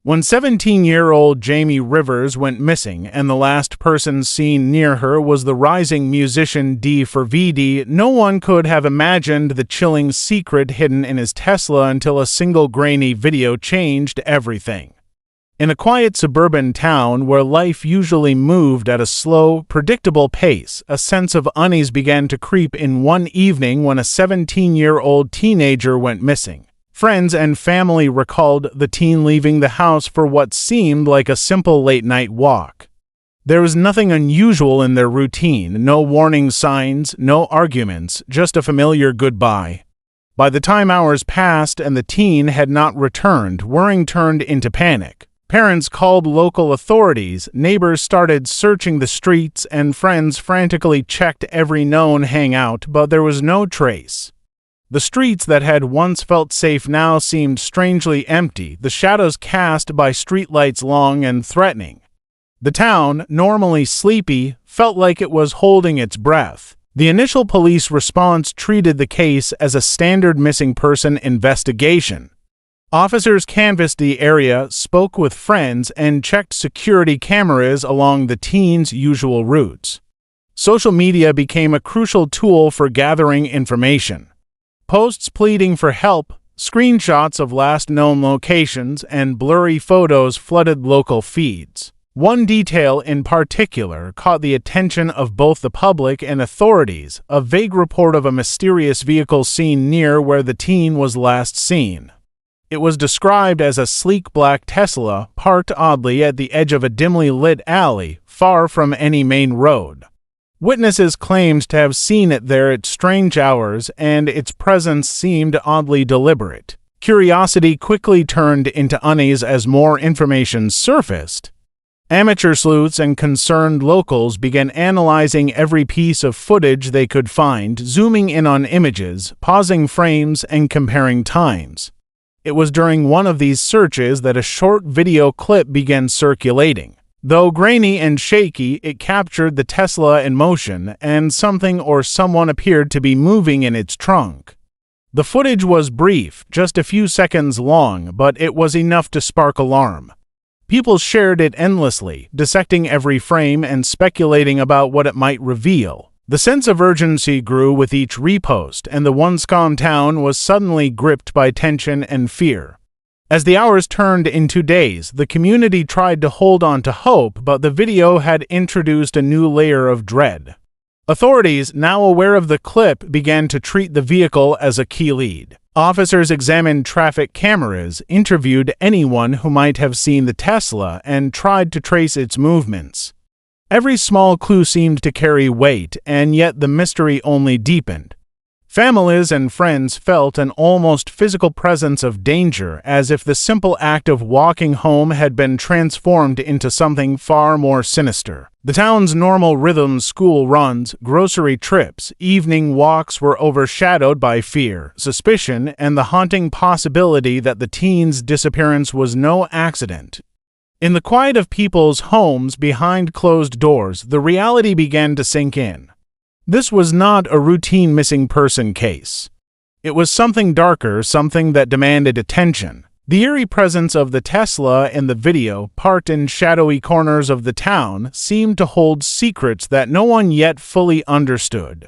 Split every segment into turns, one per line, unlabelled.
When 17-year-old Jamie Rivers went missing and the last person seen near her was the rising musician D4VD, no one could have imagined the chilling secret hidden in his Tesla until a single grainy video changed everything. In a quiet suburban town where life usually moved at a slow, predictable pace, a sense of unease began to creep in one evening when a 17-year-old teenager went missing. Friends and family recalled the teen leaving the house for what seemed like a simple late-night walk. There was nothing unusual in their routine, no warning signs, no arguments, just a familiar goodbye. By the time hours passed and the teen had not returned, worrying turned into panic. Parents called local authorities, neighbors started searching the streets, and friends frantically checked every known hangout, but there was no trace. The streets that had once felt safe now seemed strangely empty, the shadows cast by streetlights long and threatening. The town, normally sleepy, felt like it was holding its breath. The initial police response treated the case as a standard missing person investigation. Officers canvassed the area, spoke with friends, and checked security cameras along the teen's usual routes. Social media became a crucial tool for gathering information. Posts pleading for help, screenshots of last known locations, and blurry photos flooded local feeds. One detail in particular caught the attention of both the public and authorities, a vague report of a mysterious vehicle seen near where the teen was last seen. It was described as a sleek black Tesla, parked oddly at the edge of a dimly lit alley, far from any main road. Witnesses claimed to have seen it there at strange hours, and its presence seemed oddly deliberate. Curiosity quickly turned into unease as more information surfaced. Amateur sleuths and concerned locals began analyzing every piece of footage they could find, zooming in on images, pausing frames, and comparing times. It was during one of these searches that a short video clip began circulating. Though grainy and shaky, it captured the Tesla in motion, and something or someone appeared to be moving in its trunk. The footage was brief, just a few seconds long, but it was enough to spark alarm. People shared it endlessly, dissecting every frame and speculating about what it might reveal. The sense of urgency grew with each repost, and the once calm town was suddenly gripped by tension and fear. As the hours turned into days, the community tried to hold on to hope, but the video had introduced a new layer of dread. Authorities, now aware of the clip, began to treat the vehicle as a key lead. Officers examined traffic cameras, interviewed anyone who might have seen the Tesla, and tried to trace its movements. Every small clue seemed to carry weight, and yet the mystery only deepened. Families and friends felt an almost physical presence of danger, as if the simple act of walking home had been transformed into something far more sinister. The town's normal rhythms, school runs, grocery trips, evening walks were overshadowed by fear, suspicion, and the haunting possibility that the teen's disappearance was no accident. In the quiet of people's homes behind closed doors, the reality began to sink in. This was not a routine missing person case. It was something darker, something that demanded attention. The eerie presence of the Tesla in the video, parked in shadowy corners of the town, seemed to hold secrets that no one yet fully understood.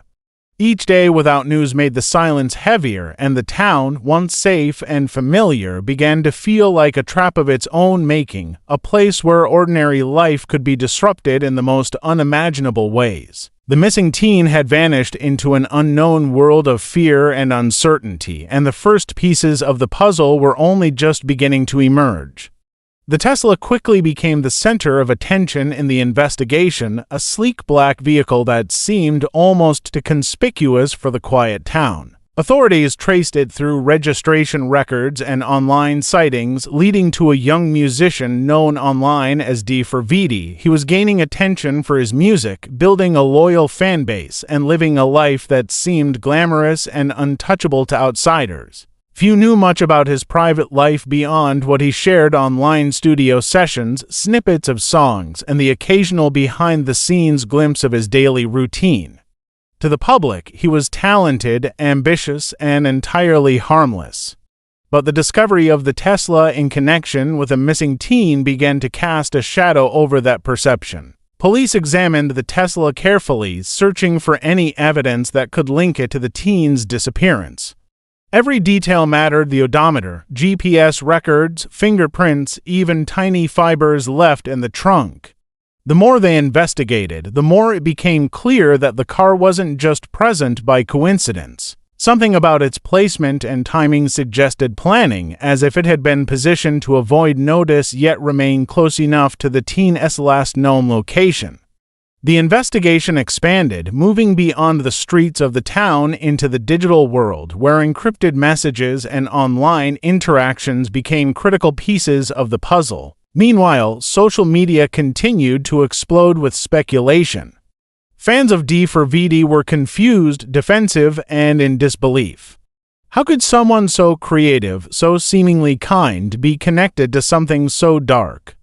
Each day without news made the silence heavier, and the town, once safe and familiar, began to feel like a trap of its own making, a place where ordinary life could be disrupted in the most unimaginable ways. The missing teen had vanished into an unknown world of fear and uncertainty, and the first pieces of the puzzle were only just beginning to emerge. The Tesla quickly became the center of attention in the investigation, a sleek black vehicle that seemed almost too conspicuous for the quiet town. Authorities traced it through registration records and online sightings, leading to a young musician known online as D4VD. He was gaining attention for his music, building a loyal fan base, and living a life that seemed glamorous and untouchable to outsiders. Few knew much about his private life beyond what he shared online studio sessions, snippets of songs, and the occasional behind-the-scenes glimpse of his daily routine. To the public, he was talented, ambitious, and entirely harmless. But the discovery of the Tesla in connection with a missing teen began to cast a shadow over that perception. Police examined the Tesla carefully, searching for any evidence that could link it to the teen's disappearance. Every detail mattered: the odometer, GPS records, fingerprints, even tiny fibers left in the trunk. The more they investigated, the more it became clear that the car wasn't just present by coincidence. Something about its placement and timing suggested planning, as if it had been positioned to avoid notice yet remain close enough to the teen's last known location. The investigation expanded, moving beyond the streets of the town into the digital world, where encrypted messages and online interactions became critical pieces of the puzzle. Meanwhile, social media continued to explode with speculation. Fans of D for VD were confused, defensive, and in disbelief. How could someone so creative, so seemingly kind, be connected to something so dark?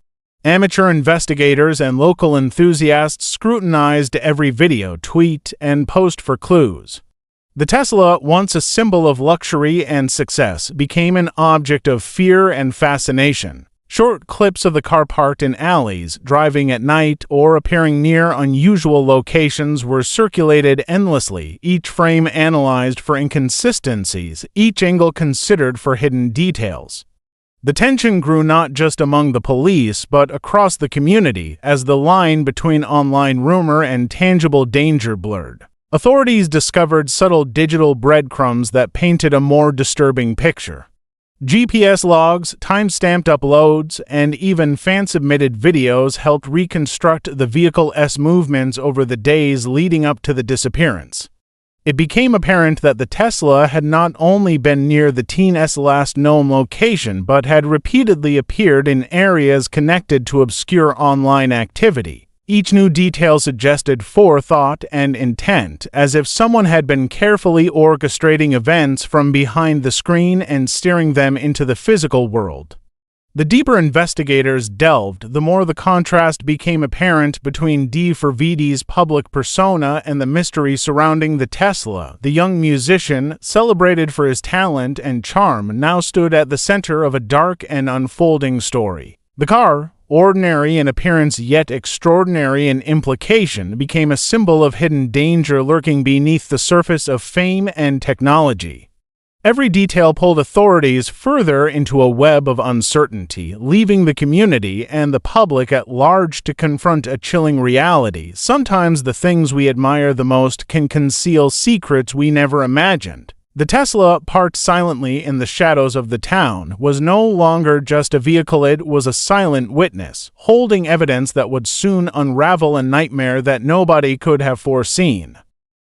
Amateur investigators and local enthusiasts scrutinized every video, tweet, and post for clues. The Tesla, once a symbol of luxury and success, became an object of fear and fascination. Short clips of the car parked in alleys, driving at night, or appearing near unusual locations were circulated endlessly, each frame analyzed for inconsistencies, each angle considered for hidden details. The tension grew not just among the police, but across the community, as the line between online rumor and tangible danger blurred. Authorities discovered subtle digital breadcrumbs that painted a more disturbing picture. GPS logs, time-stamped uploads, and even fan-submitted videos helped reconstruct the vehicle's movements over the days leading up to the disappearance. It became apparent that the Tesla had not only been near the teen's last known location, but had repeatedly appeared in areas connected to obscure online activity. Each new detail suggested forethought and intent, as if someone had been carefully orchestrating events from behind the screen and steering them into the physical world. The deeper investigators delved, the more the contrast became apparent between D for VD's public persona and the mystery surrounding the Tesla. The young musician, celebrated for his talent and charm, now stood at the center of a dark and unfolding story. The car, ordinary in appearance yet extraordinary in implication, became a symbol of hidden danger lurking beneath the surface of fame and technology. Every detail pulled authorities further into a web of uncertainty, leaving the community and the public at large to confront a chilling reality. Sometimes the things we admire the most can conceal secrets we never imagined. The Tesla, parked silently in the shadows of the town, was no longer just a vehicle, it was a silent witness, holding evidence that would soon unravel a nightmare that nobody could have foreseen.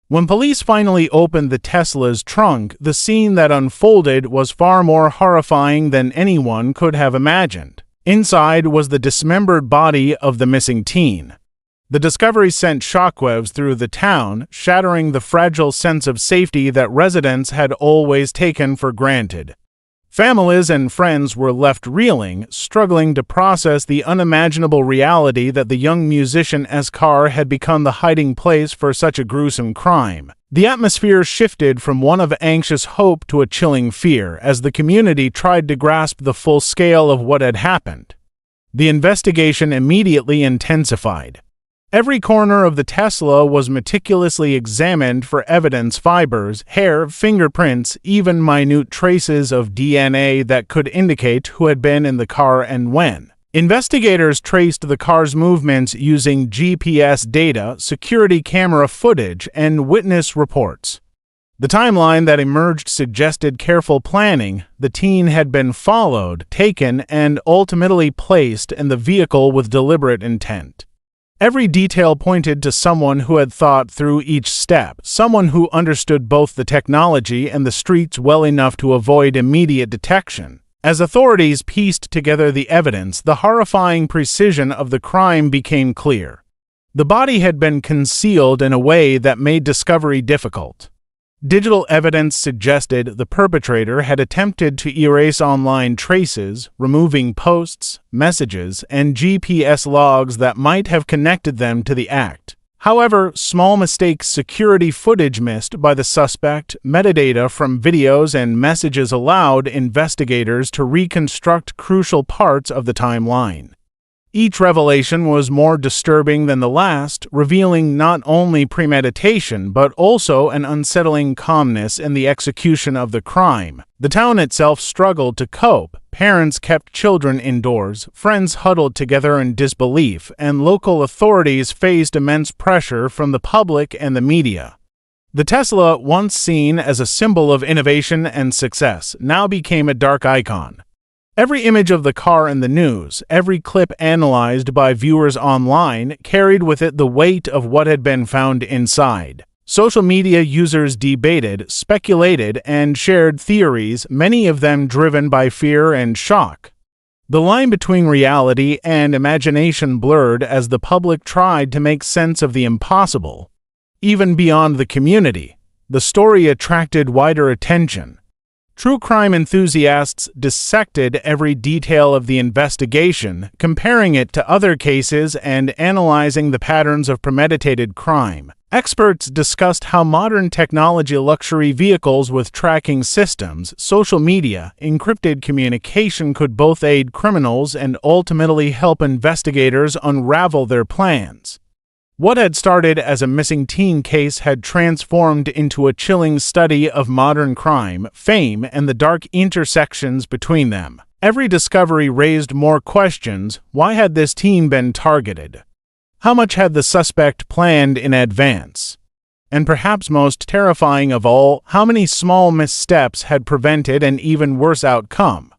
When police finally opened the Tesla's trunk, the scene that unfolded was far more horrifying than anyone could have imagined. Inside was the dismembered body of the missing teen. The discovery sent shockwaves through the town, shattering the fragile sense of safety that residents had always taken for granted. Families and friends were left reeling, struggling to process the unimaginable reality that the young musician's car had become the hiding place for such a gruesome crime. The atmosphere shifted from one of anxious hope to a chilling fear as the community tried to grasp the full scale of what had happened. The investigation immediately intensified. Every corner of the Tesla was meticulously examined for evidence: fibers, hair, fingerprints, even minute traces of DNA that could indicate who had been in the car and when. Investigators traced the car's movements using GPS data, security camera footage, and witness reports. The timeline that emerged suggested careful planning. The teen had been followed, taken, and ultimately placed in the vehicle with deliberate intent. Every detail pointed to someone who had thought through each step, someone who understood both the technology and the streets well enough to avoid immediate detection. As authorities pieced together the evidence, the horrifying precision of the crime became clear. The body had been concealed in a way that made discovery difficult. Digital evidence suggested the perpetrator had attempted to erase online traces, removing posts, messages, and GPS logs that might have connected them to the act. However, small mistakes, security footage missed by the suspect, metadata from videos and messages allowed investigators to reconstruct crucial parts of the timeline. Each revelation was more disturbing than the last, revealing not only premeditation but also an unsettling calmness in the execution of the crime. The town itself struggled to cope. Parents kept children indoors, friends huddled together in disbelief, and local authorities faced immense pressure from the public and the media. The Tesla, once seen as a symbol of innovation and success, now became a dark icon. Every image of the car in the news, every clip analyzed by viewers online, carried with it the weight of what had been found inside. Social media users debated, speculated, and shared theories, many of them driven by fear and shock. The line between reality and imagination blurred as the public tried to make sense of the impossible. Even beyond the community, the story attracted wider attention. True crime enthusiasts dissected every detail of the investigation, comparing it to other cases and analyzing the patterns of premeditated crime. Experts discussed how modern technology, luxury vehicles with tracking systems, social media, encrypted communication could both aid criminals and ultimately help investigators unravel their plans. What had started as a missing teen case had transformed into a chilling study of modern crime, fame, and the dark intersections between them. Every discovery raised more questions. Why had this teen been targeted? How much had the suspect planned in advance? And perhaps most terrifying of all, how many small missteps had prevented an even worse outcome?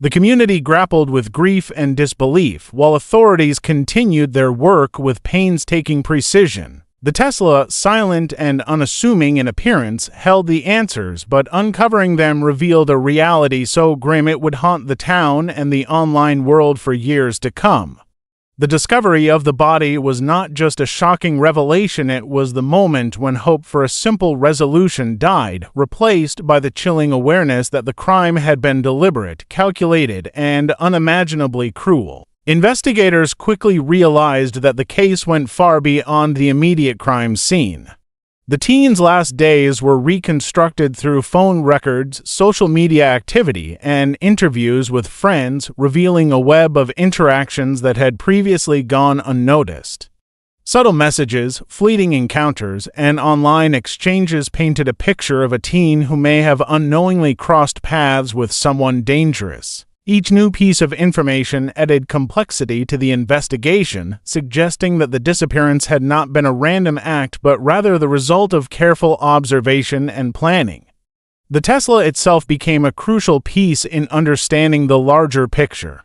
The community grappled with grief and disbelief, while authorities continued their work with painstaking precision. The Tesla, silent and unassuming in appearance, held the answers, but uncovering them revealed a reality so grim it would haunt the town and the online world for years to come. The discovery of the body was not just a shocking revelation, it was the moment when hope for a simple resolution died, replaced by the chilling awareness that the crime had been deliberate, calculated, and unimaginably cruel. Investigators quickly realized that the case went far beyond the immediate crime scene. The teen's last days were reconstructed through phone records, social media activity, and interviews with friends, revealing a web of interactions that had previously gone unnoticed. Subtle messages, fleeting encounters, and online exchanges painted a picture of a teen who may have unknowingly crossed paths with someone dangerous. Each new piece of information added complexity to the investigation, suggesting that the disappearance had not been a random act but rather the result of careful observation and planning. The Tesla itself became a crucial piece in understanding the larger picture.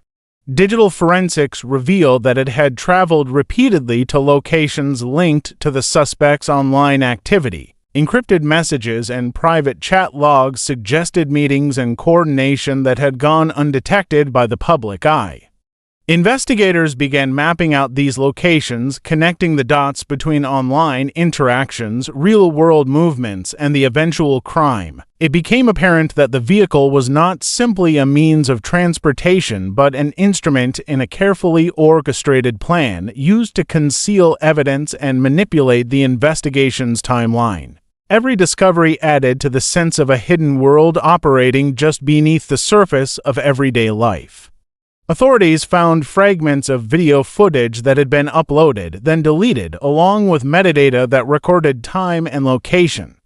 Digital forensics revealed that it had traveled repeatedly to locations linked to the suspect's online activity. Encrypted messages and private chat logs suggested meetings and coordination that had gone undetected by the public eye. Investigators began mapping out these locations, connecting the dots between online interactions, real-world movements, and the eventual crime. It became apparent that the vehicle was not simply a means of transportation but an instrument in a carefully orchestrated plan used to conceal evidence and manipulate the investigation's timeline. Every discovery added to the sense of a hidden world operating just beneath the surface of everyday life. Authorities found fragments of video footage that had been uploaded, then deleted, along with metadata that recorded time and location.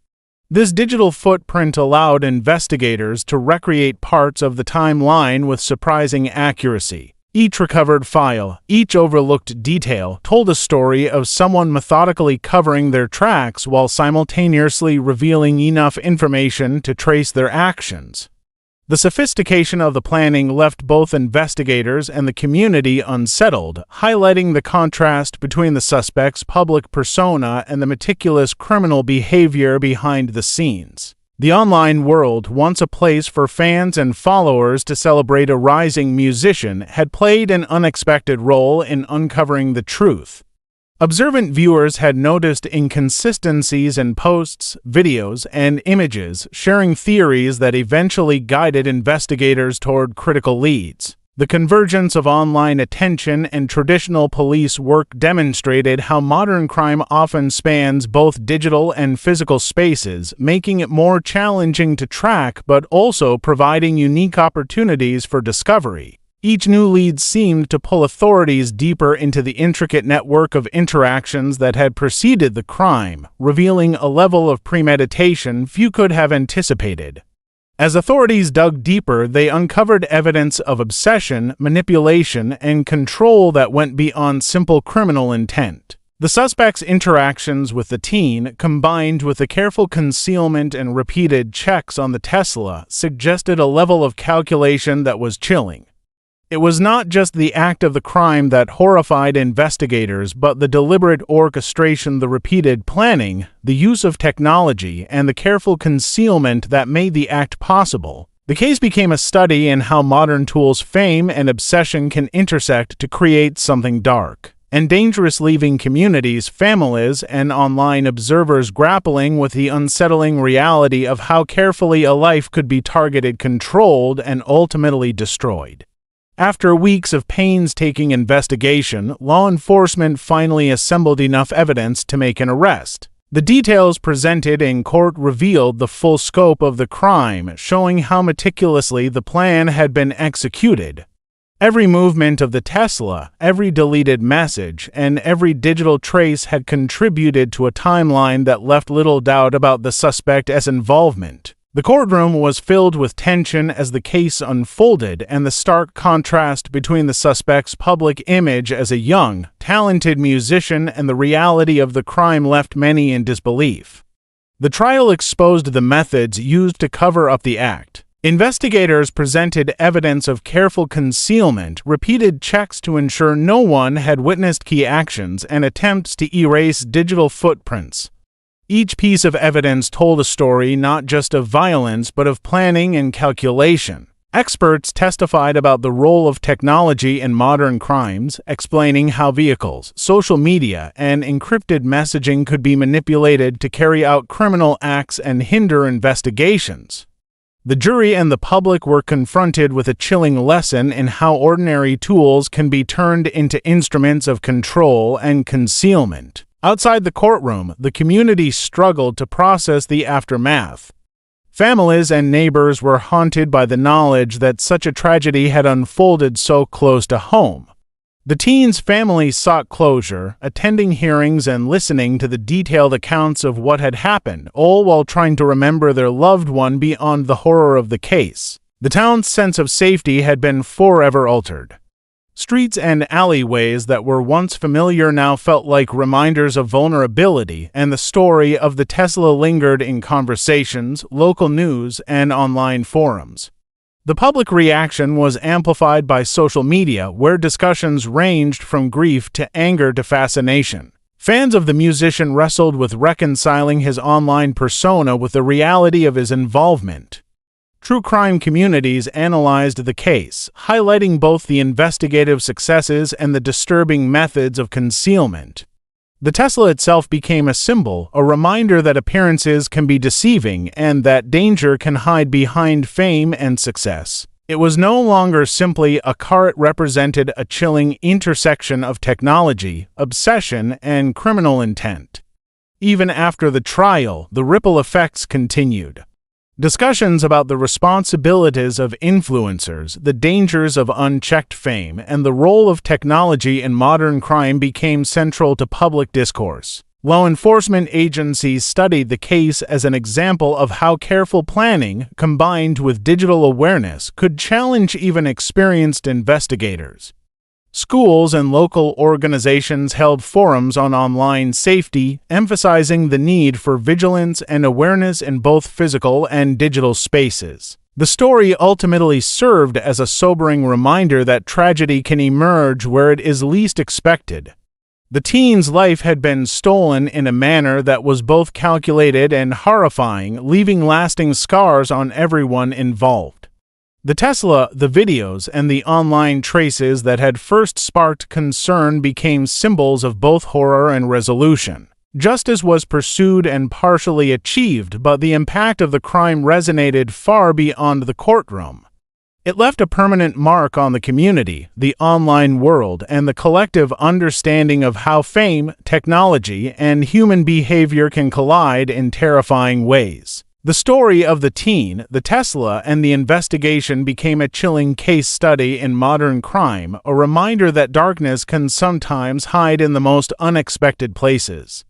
This digital footprint allowed investigators to recreate parts of the timeline with surprising accuracy. Each recovered file, each overlooked detail, told a story of someone methodically covering their tracks while simultaneously revealing enough information to trace their actions. The sophistication of the planning left both investigators and the community unsettled, highlighting the contrast between the suspect's public persona and the meticulous criminal behavior behind the scenes. The online world, once a place for fans and followers to celebrate a rising musician, had played an unexpected role in uncovering the truth. Observant viewers had noticed inconsistencies in posts, videos, and images, sharing theories that eventually guided investigators toward critical leads. The convergence of online attention and traditional police work demonstrated how modern crime often spans both digital and physical spaces, making it more challenging to track but also providing unique opportunities for discovery. Each new lead seemed to pull authorities deeper into the intricate network of interactions that had preceded the crime, revealing a level of premeditation few could have anticipated. As authorities dug deeper, they uncovered evidence of obsession, manipulation, and control that went beyond simple criminal intent. The suspect's interactions with the teen, combined with the careful concealment and repeated checks on the Tesla, suggested a level of calculation that was chilling. It was not just the act of the crime that horrified investigators, but the deliberate orchestration, the repeated planning, the use of technology, and the careful concealment that made the act possible. The case became a study in how modern tools, fame, and obsession can intersect to create something dark and dangerous, leaving communities, families, and online observers grappling with the unsettling reality of how carefully a life could be targeted, controlled, and ultimately destroyed. After weeks of painstaking investigation, law enforcement finally assembled enough evidence to make an arrest. The details presented in court revealed the full scope of the crime, showing how meticulously the plan had been executed. Every movement of the Tesla, every deleted message, and every digital trace had contributed to a timeline that left little doubt about the suspect's involvement. The courtroom was filled with tension as the case unfolded, and the stark contrast between the suspect's public image as a young, talented musician and the reality of the crime left many in disbelief. The trial exposed the methods used to cover up the act. Investigators presented evidence of careful concealment, repeated checks to ensure no one had witnessed key actions, and attempts to erase digital footprints. Each piece of evidence told a story not just of violence but of planning and calculation. Experts testified about the role of technology in modern crimes, explaining how vehicles, social media, and encrypted messaging could be manipulated to carry out criminal acts and hinder investigations. The jury and the public were confronted with a chilling lesson in how ordinary tools can be turned into instruments of control and concealment. Outside the courtroom, the community struggled to process the aftermath. Families and neighbors were haunted by the knowledge that such a tragedy had unfolded so close to home. The teen's family sought closure, attending hearings and listening to the detailed accounts of what had happened, all while trying to remember their loved one beyond the horror of the case. The town's sense of safety had been forever altered. Streets and alleyways that were once familiar now felt like reminders of vulnerability, and the story of the Tesla lingered in conversations, local news, and online forums. The public reaction was amplified by social media, where discussions ranged from grief to anger to fascination. Fans of the musician wrestled with reconciling his online persona with the reality of his involvement. True crime communities analyzed the case, highlighting both the investigative successes and the disturbing methods of concealment. The Tesla itself became a symbol, a reminder that appearances can be deceiving and that danger can hide behind fame and success. It was no longer simply a car, it represented a chilling intersection of technology, obsession, and criminal intent. Even after the trial, the ripple effects continued. Discussions about the responsibilities of influencers, the dangers of unchecked fame, and the role of technology in modern crime became central to public discourse. Law enforcement agencies studied the case as an example of how careful planning, combined with digital awareness, could challenge even experienced investigators. Schools and local organizations held forums on online safety, emphasizing the need for vigilance and awareness in both physical and digital spaces. The story ultimately served as a sobering reminder that tragedy can emerge where it is least expected. The teen's life had been stolen in a manner that was both calculated and horrifying, leaving lasting scars on everyone involved. The Tesla, the videos, and the online traces that had first sparked concern became symbols of both horror and resolution. Justice was pursued and partially achieved, but the impact of the crime resonated far beyond the courtroom. It left a permanent mark on the community, the online world, and the collective understanding of how fame, technology, and human behavior can collide in terrifying ways. The story of the teen, the Tesla, and the investigation became a chilling case study in modern crime, a reminder that darkness can sometimes hide in the most unexpected places.